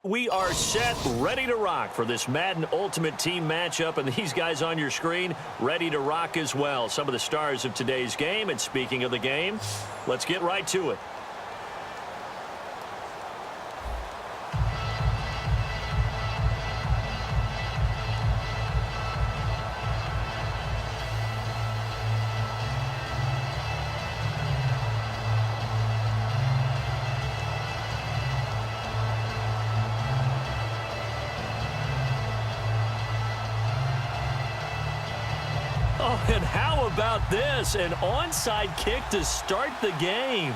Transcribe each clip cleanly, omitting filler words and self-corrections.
We are set, ready to rock for this Madden Ultimate Team matchup, and these guys on your screen ready to rock as well. Some of the stars of today's game, and speaking of the game, let's get right to it. Oh, and how about this? An onside kick to start the game.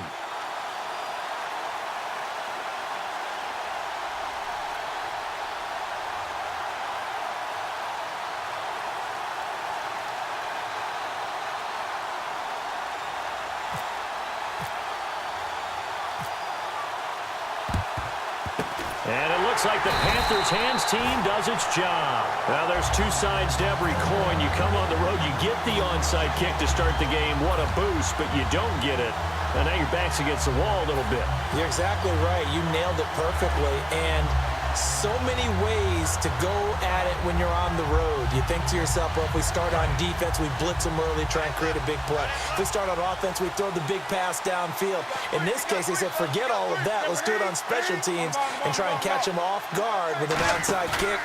And it looks like the Panthers' hands team does its job. Now, there's two sides to every coin. You come on the road, you get the onside kick to start the game. What a boost, but you don't get it. And now your back's against the wall a little bit. You're exactly right. You nailed it perfectly. And so many ways to go at it when you're on the road. You think to yourself, well, if we start on defense, we blitz them early, try and create a big play. If we start on offense, we throw the big pass downfield. In this case, they said, forget all of that. Let's do it on special teams and try and catch them off guard with an onside kick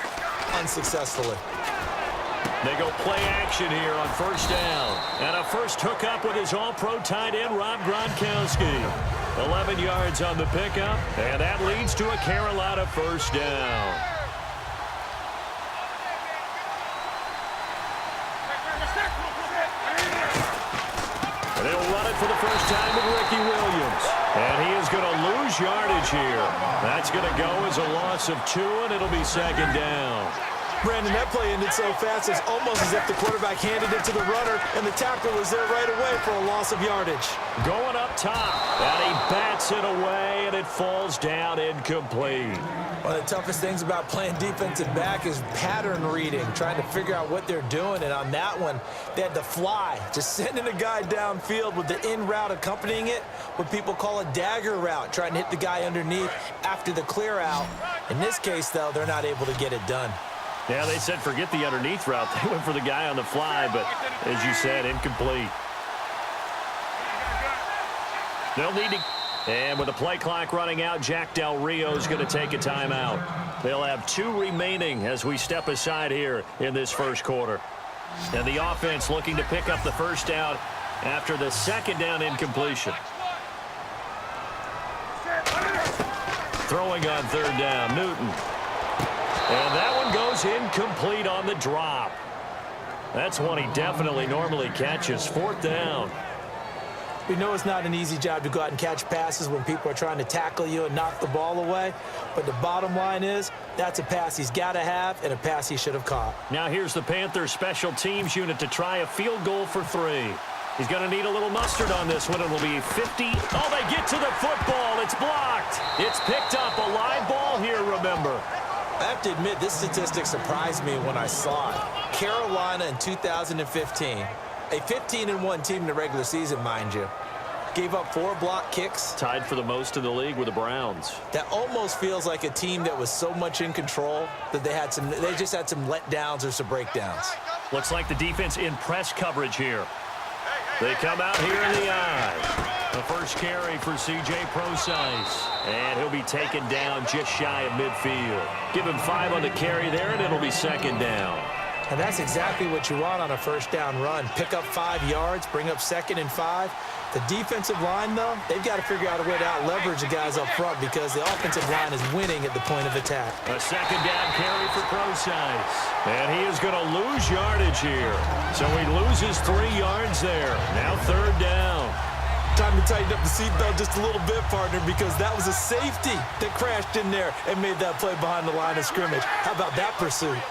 unsuccessfully. They go play action here on first down. And a first hookup with his all-pro tight end, Rob Gronkowski. 11 yards on the pickup, and that leads to a Carolina first down. They'll run it for the first time with Ricky Williams. And he is going to lose yardage here. That's going to go as a loss of 2, and it'll be second down. Brandon, that play ended so fast, it's almost as if the quarterback handed it to the runner, and the tackle was there right away for a loss of yardage. Going up top, and he bats it away, and it falls down incomplete. One of the toughest things about playing defensive back is pattern reading, trying to figure out what they're doing. And on that one, they had to fly, just sending a guy downfield with the in route accompanying it, what people call a dagger route, trying to hit the guy underneath after the clear out. In this case, though, they're not able to get it done. Yeah, they said forget the underneath route. They went for the guy on the fly, but as you said, incomplete. They'll need to... And with the play clock running out, Jack Del Rio is going to take a timeout. They'll have 2 remaining as we step aside here in this first quarter. And the offense looking to pick up the first down after the second down incompletion. Throwing on third down, Newton. And that one goes incomplete on the drop. That's one he definitely normally catches. Fourth down. We know it's not an easy job to go out and catch passes when people are trying to tackle you and knock the ball away. But the bottom line is, that's a pass he's got to have and a pass he should have caught. Now here's the Panthers special teams unit to try a field goal for 3. He's going to need a little mustard on this one. It will be 50. Oh, they get to the football. It's blocked. It's picked up. A live ball here, remember. I have to admit, this statistic surprised me when I saw it. Carolina in 2015, a 15-1 team in the regular season, mind you, gave up 4 block kicks. Tied for the most in the league with the Browns. That almost feels like a team that was so much in control that they just had some letdowns or some breakdowns. Looks like the defense in press coverage here. They come out here in the eye. The first carry for C.J. Prosise. And he'll be taken down just shy of midfield. Give him 5 on the carry there, and it'll be second down. And that's exactly what you want on a first down run. Pick up 5 yards, bring up 2nd and 5. The defensive line, though, they've got to figure out a way to out-leverage the guys up front because the offensive line is winning at the point of attack. A second down carry for Prosise. And he is going to lose yardage here. So he loses 3 yards there. Now third down. Time to tighten up the seatbelt just a little bit, partner, because that was a safety that crashed in there and made that play behind the line of scrimmage. How about that pursuit?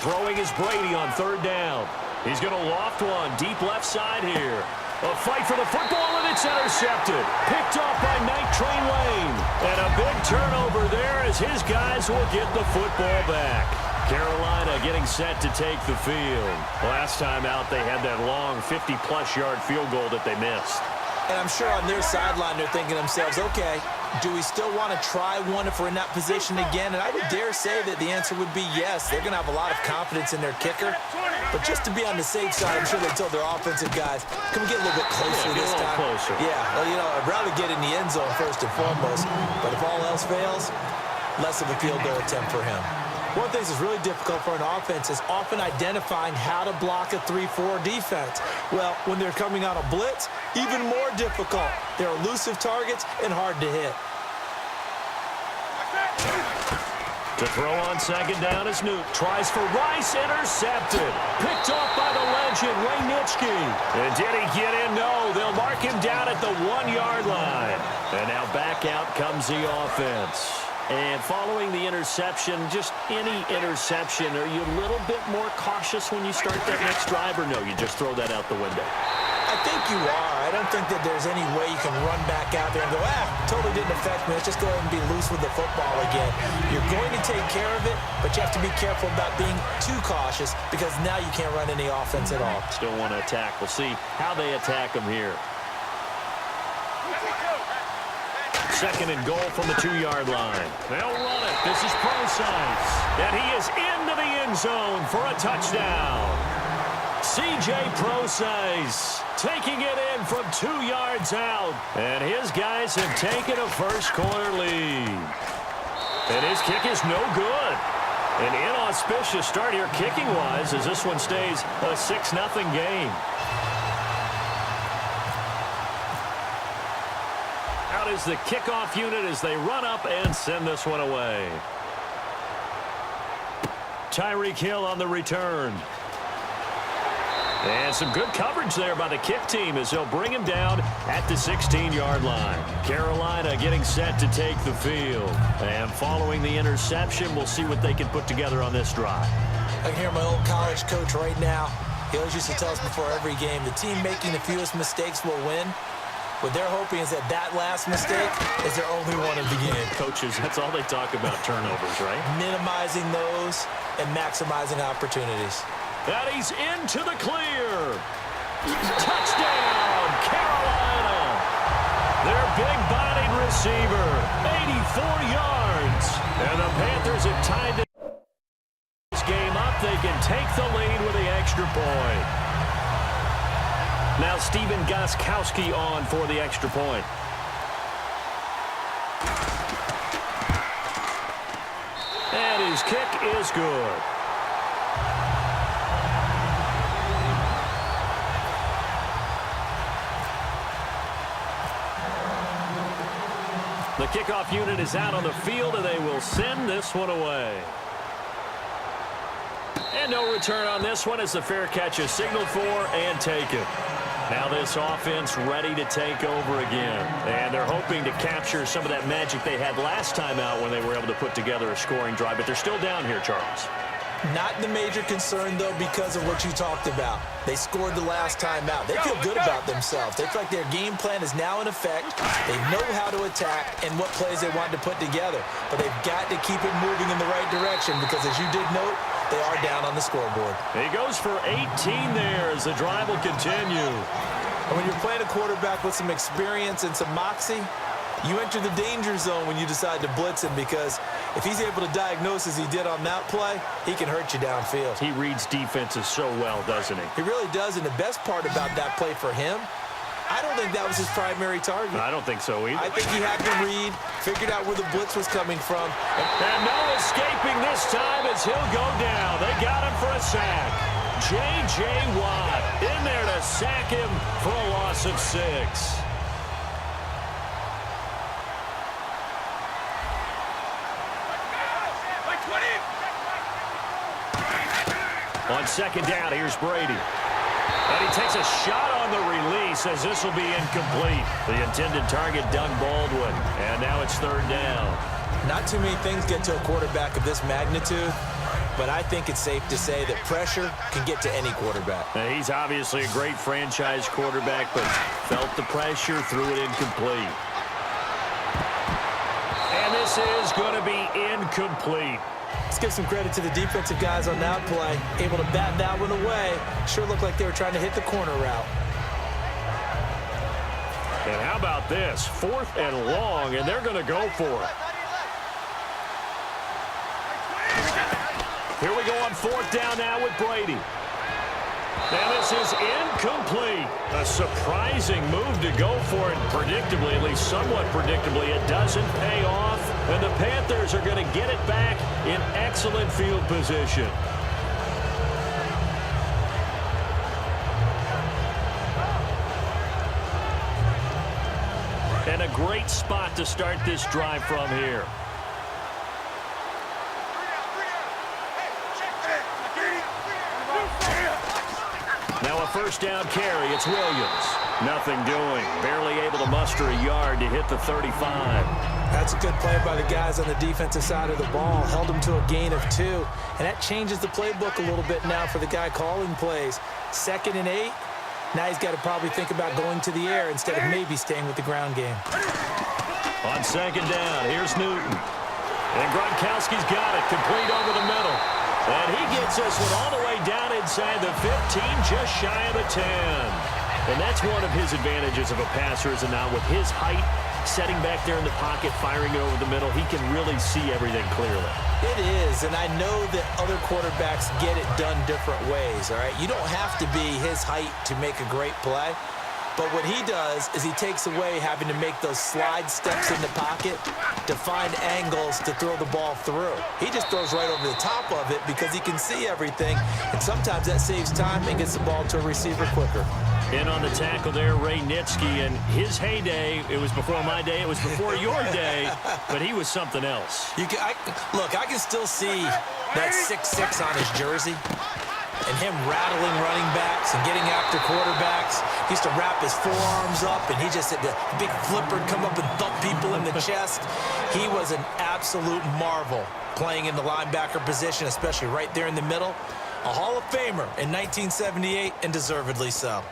Throwing is Brady on third down. He's going to loft one deep left side here. A fight for the football, and it's intercepted. Picked off by Night Train Lane. And a big turnover there as his guys will get the football back. Carolina getting set to take the field. Last time out, they had that long 50-plus yard field goal that they missed. And I'm sure on their sideline they're thinking to themselves, okay, Do we still want to try one if we're in that position again? And I would dare say that the answer would be yes. They're going to have a lot of confidence in their kicker. But just to be on the safe side, I'm sure they told their offensive guys, can we get a little bit closer this time? Closer. Yeah, well, you know, I'd rather get in the end zone first and foremost. But if all else fails, less of a field goal attempt for him. One of the things that's really difficult for an offense is often identifying how to block a 3-4 defense. Well, when they're coming on a blitz, even more difficult. They're elusive targets and hard to hit. To throw on second down is Newt. Tries for Rice, intercepted. Picked off by the legend, Ray Nitschke. And did he get in? No, they'll mark him down at the 1-yard line. And now back out comes the offense. And following the interception, just any interception, are you a little bit more cautious when you start that next drive, or no, you just throw that out the window? I think you are. I don't think that there's any way you can run back out there and go, totally didn't affect me. Let's just go ahead and be loose with the football again. You're going to take care of it, but you have to be careful about being too cautious because now you can't run any offense at all. Still want to attack. We'll see how they attack them here. Second and goal from the 2-yard line. They'll run it. This is Procise. And he is into the end zone for a touchdown. C.J. Procise taking it in from 2 yards out. And his guys have taken a first-quarter lead. And his kick is no good. An inauspicious start here kicking-wise as this one stays a 6-0 game. Out is the kickoff unit as they run up and send this one away. Tyreek Hill on the return. And some good coverage there by the kick team as they'll bring him down at the 16-yard line. Carolina getting set to take the field. And following the interception, we'll see what they can put together on this drive. I can hear my old college coach right now. He always used to tell us before every game, the team making the fewest mistakes will win. What they're hoping is that that last mistake is their only one of the game. Coaches, that's all they talk about, turnovers, right? Minimizing those and maximizing opportunities. And he's into the clear. Touchdown, Carolina. Their big-bodied receiver, 84 yards. And the Panthers have tied this game up. They can take the lead with the extra point. Now Stephen Gostkowski on for the extra point. And his kick is good. The kickoff unit is out on the field, and they will send this one away. And no return on this one as the fair catch is signaled for and taken. Now this offense ready to take over again. And they're hoping to capture some of that magic they had last time out when they were able to put together a scoring drive. But they're still down here, Charles. Not the major concern, though, because of what you talked about. They scored the last time out. They feel good about themselves. They feel like their game plan is now in effect. They know how to attack and what plays they want to put together. But they've got to keep it moving in the right direction because, as you did note, they are down on the scoreboard. He goes for 18 there as the drive will continue. And when you're playing a quarterback with some experience and some moxie, you enter the danger zone when you decide to blitz him because if he's able to diagnose as he did on that play, he can hurt you downfield. He reads defenses so well, doesn't he? He really does, and the best part about that play for him, I don't think that was his primary target. I don't think so either. I think he had to read, figured out where the blitz was coming from. And no escaping this time as he'll go down. They got him for a sack. J.J. Watt in there to sack him for a loss of 6. On second down, here's Brady. And he takes a shot on the release as this will be incomplete. The intended target, Doug Baldwin. And now it's third down. Not too many things get to a quarterback of this magnitude, but I think it's safe to say that pressure can get to any quarterback. Now, he's obviously a great franchise quarterback, but felt the pressure, threw it incomplete. And this is going to be incomplete. Let's give some credit to the defensive guys on that play. Able to bat that one away. Sure looked like they were trying to hit the corner route. And how about this? 4th and long, and they're going to go for it. Here we go on 4th down now with Brady. And this is incomplete. A surprising move to go for it. Predictably, at least somewhat predictably, it doesn't pay off. And the Panthers are going to get it back in excellent field position. And a great spot to start this drive from here. Now a first down carry. It's Williams. Nothing doing. Barely able to muster a yard to hit the 35. That's a good play by the guys on the defensive side of the ball. Held them to a gain of 2. And that changes the playbook a little bit now for the guy calling plays. 2nd and 8. Now he's got to probably think about going to the air instead of maybe staying with the ground game. On 2nd down, here's Newton. And Gronkowski's got it. Complete over the middle. And he gets this one all the way down inside the 15, just shy of the 10. And that's one of his advantages of a passer, is now with his height, setting back there in the pocket, firing it over the middle, he can really see everything clearly. It is, and I know that other quarterbacks get it done different ways, all right? You don't have to be his height to make a great play. But what he does is he takes away having to make those slide steps in the pocket to find angles to throw the ball through. He just throws right over the top of it because he can see everything, and sometimes that saves time and gets the ball to a receiver quicker. In on the tackle there, Ray Nitschke, and his heyday, it was before my day, it was before your day, but he was something else. Look, I can still see that 6'6" on his jersey. And him rattling running backs and getting after quarterbacks. He used to wrap his forearms up, and he just had the big flipper come up and thump people in the chest. He was an absolute marvel playing in the linebacker position, especially right there in the middle. A Hall of Famer in 1978, and deservedly so.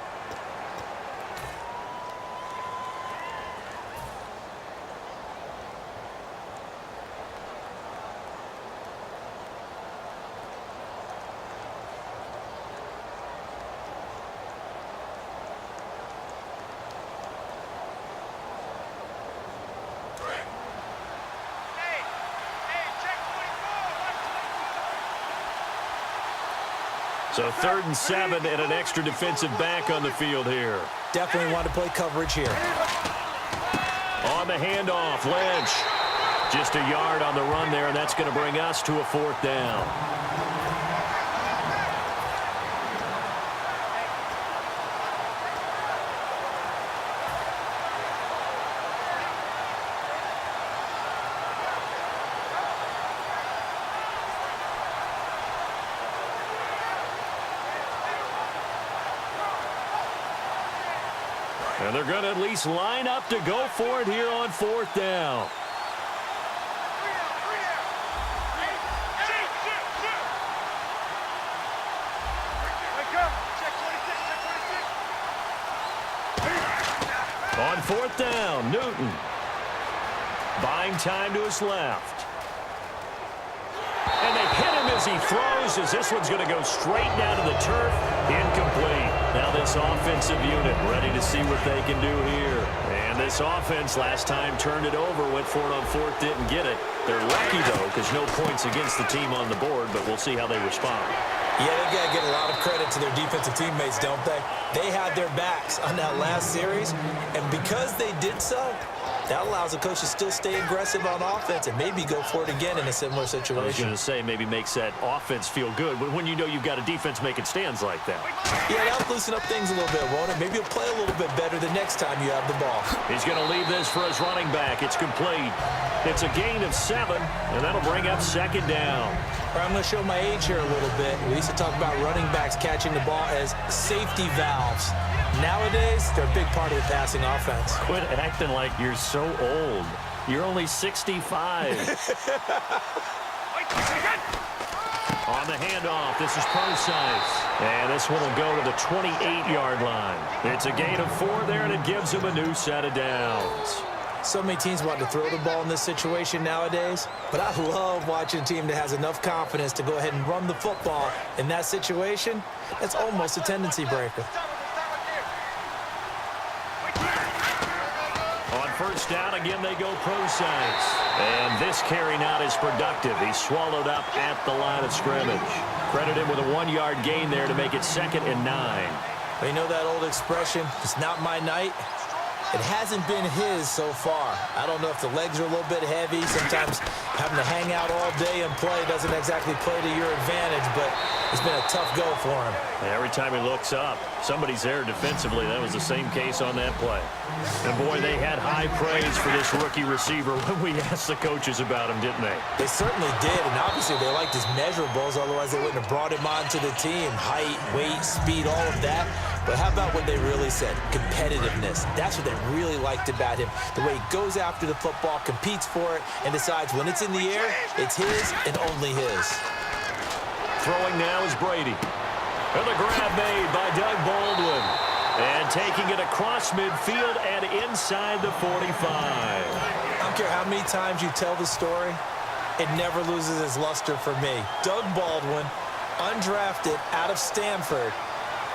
So 3rd and 7 and an extra defensive back on the field here. Definitely want to play coverage here. On the handoff, Lynch. Just a yard on the run there, and that's going to bring us to a 4th down. And they're going to at least line up to go for it here on 4th down. On 4th down, Newton. Buying time to his left. And they hit him as he throws, as this one's going to go straight down to the turf. Incomplete. Now this offensive unit ready to see what they can do here. And this offense last time turned it over, went for it on 4th, didn't get it. They're lucky, though, because no points against the team on the board, but we'll see how they respond. Yeah, they got to give a lot of credit to their defensive teammates, don't they? They had their backs on that last series, and because they did so, that allows the coach to still stay aggressive on offense and maybe go for it again in a similar situation. I was going to say maybe makes that offense feel good, but when you know you've got a defense making stands like that. Yeah, that'll loosen up things a little bit, won't it? Maybe you'll play a little bit better the next time you have the ball. He's going to leave this for his running back. It's complete. It's a gain of 7, and that'll bring up 2nd down. I'm going to show my age here a little bit. We used to talk about running backs catching the ball as safety valves. Nowadays, they're a big part of the passing offense. Quit acting like you're so old. You're only 65. On the handoff, this is Procise. And this one will go to the 28-yard line. It's a gain of 4 there, and it gives him a new set of downs. So many teams want to throw the ball in this situation nowadays, but I love watching a team that has enough confidence to go ahead and run the football in that situation. That's almost a tendency breaker. first down. Again, they go pro sides. And this carry not as productive. He's swallowed up at the line of scrimmage. Credit him with a 1-yard gain there to make it 2nd and 9. You know that old expression, it's not my night? It hasn't been his so far. I don't know if the legs are a little bit heavy. Sometimes having to hang out all day and play doesn't exactly play to your advantage, but it's been a tough go for him. And every time he looks up, somebody's there defensively. That was the same case on that play. And, boy, they had high praise for this rookie receiver when we asked the coaches about him, didn't they? They certainly did, and obviously they liked his measurables. Otherwise, they wouldn't have brought him onto the team. Height, weight, speed, all of that. But how about what they really said? Competitiveness. That's what they really liked about him. The way he goes after the football, competes for it, and decides when it's in the air, it's his and only his. Throwing now is Brady. And the grab made by Doug Baldwin. And taking it across midfield and inside the 45. I don't care how many times you tell the story, it never loses its luster for me. Doug Baldwin, undrafted out of Stanford,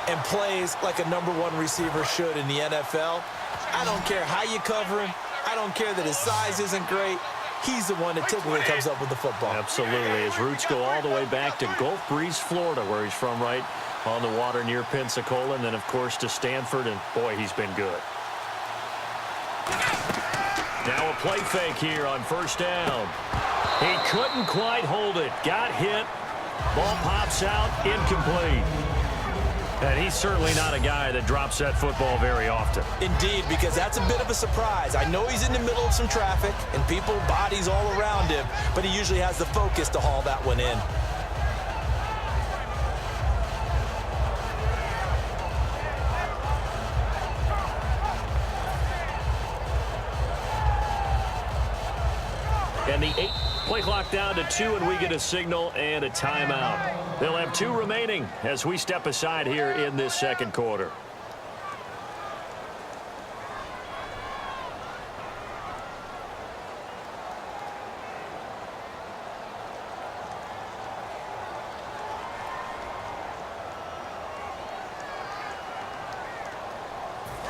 and plays like a #1 receiver should in the NFL. I don't care how you cover him. I don't care that his size isn't great. He's the one that typically comes up with the football. Absolutely. His roots go all the way back to Gulf Breeze, Florida, where he's from, right on the water near Pensacola, and then, of course, to Stanford, and, boy, he's been good. Now a play fake here on first down. He couldn't quite hold it. Got hit. Ball pops out. Incomplete. And he's certainly not a guy that drops that football very often. Indeed, because that's a bit of a surprise. I know he's in the middle of some traffic and people, bodies all around him, but he usually has the focus to haul that one in. And the play clock down to 2, and we get a signal and a timeout. They'll have 2 remaining as we step aside here in this second quarter.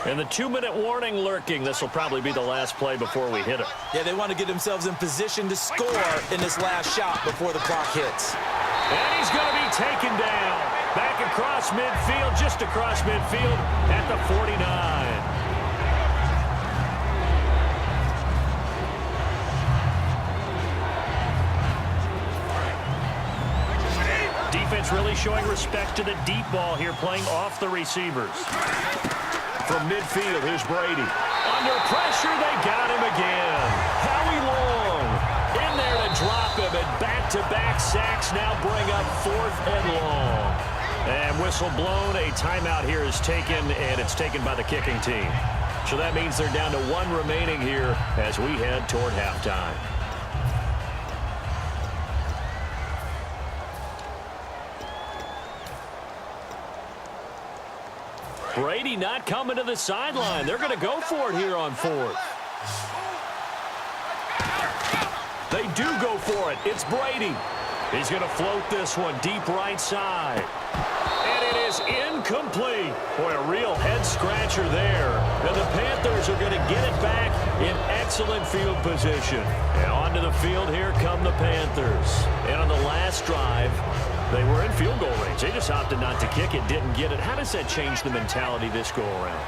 And the 2-minute warning lurking. This will probably be the last play before we hit it. Yeah, they want to get themselves in position to score in this last shot before the clock hits. And he's going to be taken down. Back across midfield, just across midfield at the 49. Defense really showing respect to the deep ball here, playing off the receivers. From midfield, here's Brady. Under pressure, they got him again. Howie Long in there to drop him, and back-to-back sacks now bring up 4th and long. And whistle blown, a timeout here is taken, and it's taken by the kicking team. So that means they're down to 1 remaining here as we head toward halftime. Brady not coming to the sideline. They're going to go for it here on 4th. They do go for it. It's Brady. He's going to float this one deep right side. And it is incomplete. Boy, a real head-scratcher there. And the Panthers are going to get it back in excellent field position. And onto the field, here come the Panthers. And on the last drive, they were in field goal range. They just opted not to kick it, didn't get it. How does that change the mentality this go-around?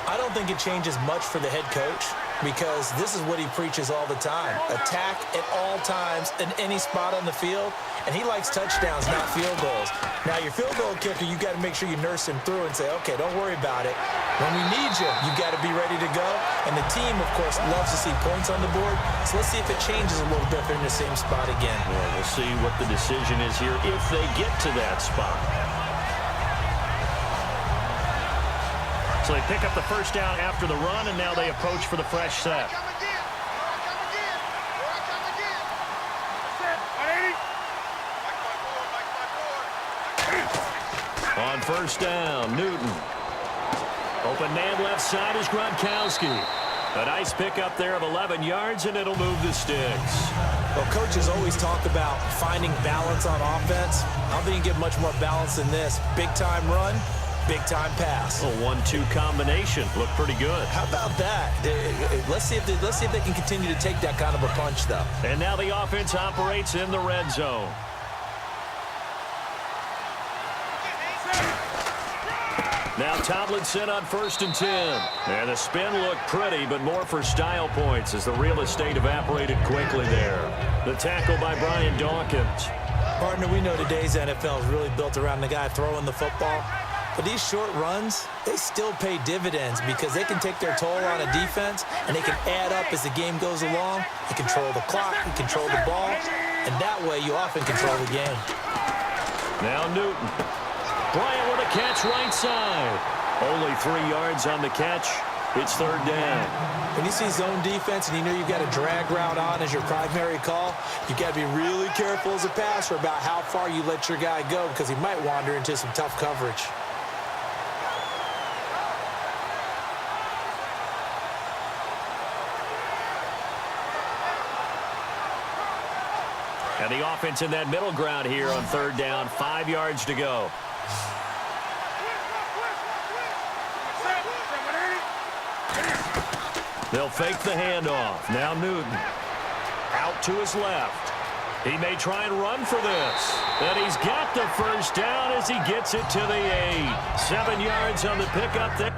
I don't think it changes much for the head coach because this is what he preaches all the time. Attack at all times in any spot on the field, and he likes touchdowns, not field goals. Now, your field goal kicker, you got to make sure you nurse him through and say, okay, don't worry about it. When we need you, you got to be ready to go. And the team, of course, loves to see points on the board. So let's see if it changes a little bit if they're in the same spot again. Well, we'll see what the decision is here if they get to that spot. So they pick up the first down after the run, and now they approach for the fresh set. On first down, Newton. Open man left side is Gronkowski. A nice pickup there of 11 yards, and it'll move the sticks. Well, coaches always talk about finding balance on offense. I don't think you get much more balance than this. Big-time run, Big-time pass. A 1-2 combination. Looked pretty good. How about that? Let's see if they can continue to take that kind of a punch, though. And now the offense operates in the red zone. Now Tomlinson on 1st and 10. And the spin looked pretty, but more for style points as the real estate evaporated quickly there. The tackle by Brian Dawkins. Partner, we know today's NFL is really built around the guy throwing the football. But these short runs, they still pay dividends because they can take their toll on a defense, and they can add up as the game goes along. You control the clock, you control the ball, and that way you often control the game. Now Newton. Bryant with a catch right side. Only 3 yards on the catch. It's 3rd down. When you see zone defense and you know you've got a drag route on as your primary call, you've got to be really careful as a passer about how far you let your guy go because he might wander into some tough coverage. And the offense in that middle ground here on 3rd down. 5 yards to go. They'll fake the handoff. Now Newton. Out to his left. He may try and run for this. And he's got the 1st down as he gets it to the 8. 7 yards on the pickup there.